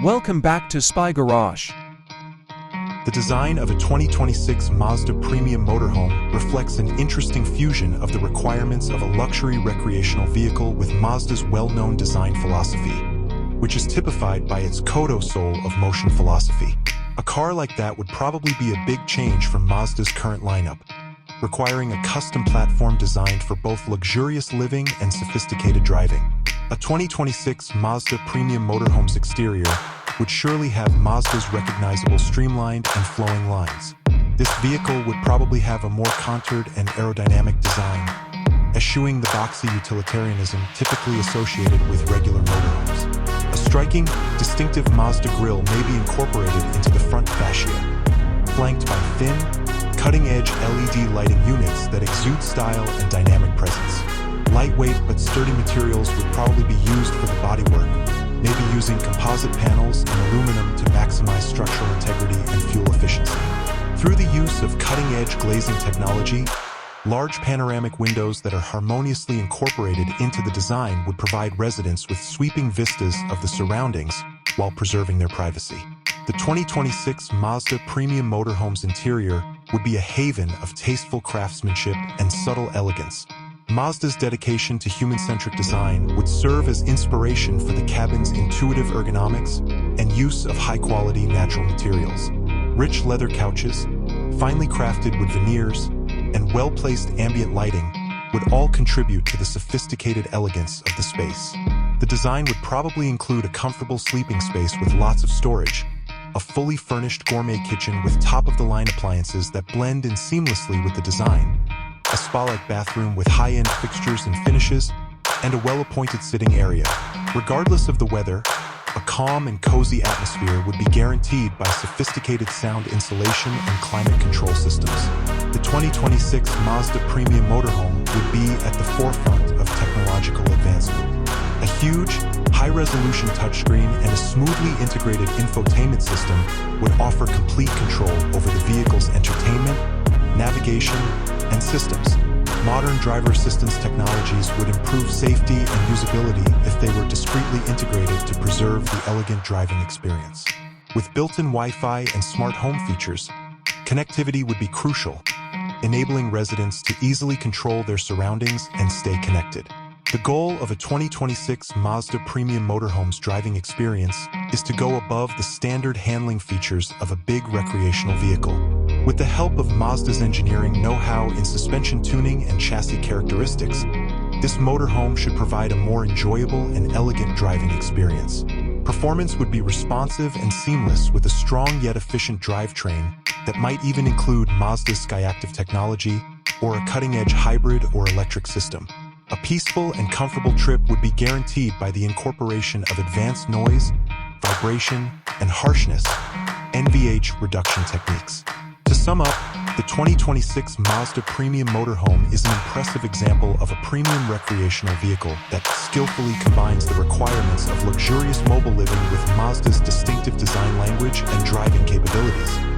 Welcome back to Spy Garage. The design of a 2026 Mazda Premium Motorhome reflects an interesting fusion of the requirements of a luxury recreational vehicle with Mazda's well-known design philosophy, which is typified by its Kodo soul of motion philosophy. A car like that would probably be a big change from Mazda's current lineup, requiring a custom platform designed for both luxurious living and sophisticated driving. A 2026 Mazda Premium Motorhome's exterior would surely have Mazda's recognizable streamlined and flowing lines. This vehicle would probably have a more contoured and aerodynamic design, eschewing the boxy utilitarianism typically associated with regular motorhomes. A striking, distinctive Mazda grille may be incorporated into the front fascia, flanked by thin, cutting-edge LED lighting units that exude style and dynamic presence. Lightweight but sturdy materials would probably be used for the bodywork, maybe using composite panels and aluminum to maximize structural integrity and fuel efficiency. Through the use of cutting-edge glazing technology, large panoramic windows that are harmoniously incorporated into the design would provide residents with sweeping vistas of the surroundings while preserving their privacy. The 2026 Mazda Premium Motorhome's interior would be a haven of tasteful craftsmanship and subtle elegance. Mazda's dedication to human-centric design would serve as inspiration for the cabin's intuitive ergonomics and use of high-quality natural materials. Rich leather couches, finely crafted wood veneers, and well-placed ambient lighting would all contribute to the sophisticated elegance of the space. The design would probably include a comfortable sleeping space with lots of storage, a fully furnished gourmet kitchen with top-of-the-line appliances that blend in seamlessly with the design, a spa-like bathroom with high-end fixtures and finishes, and a well-appointed sitting area. Regardless of the weather, a calm and cozy atmosphere would be guaranteed by sophisticated sound insulation and climate control systems. The 2026 Mazda Premium Motorhome would be at the forefront of technological advancement. A huge, high-resolution touchscreen and a smoothly integrated infotainment system would offer complete control over the vehicle's entertainment, navigation, and systems. Modern driver assistance technologies would improve safety and usability if they were discreetly integrated to preserve the elegant driving experience. With built-in Wi-Fi and smart home features, connectivity would be crucial, enabling residents to easily control their surroundings and stay connected. The goal of a 2026 Mazda Premium Motorhome's driving experience is to go above the standard handling features of a big recreational vehicle. With the help of Mazda's engineering know-how in suspension tuning and chassis characteristics, this motorhome should provide a more enjoyable and elegant driving experience. Performance would be responsive and seamless with a strong yet efficient drivetrain that might even include Mazda's Skyactiv technology or a cutting-edge hybrid or electric system. A peaceful and comfortable trip would be guaranteed by the incorporation of advanced noise, vibration, and harshness (NVH) reduction techniques. To sum up, the 2026 Mazda Premium Motorhome is an impressive example of a premium recreational vehicle that skillfully combines the requirements of luxurious mobile living with Mazda's distinctive design language and driving capabilities.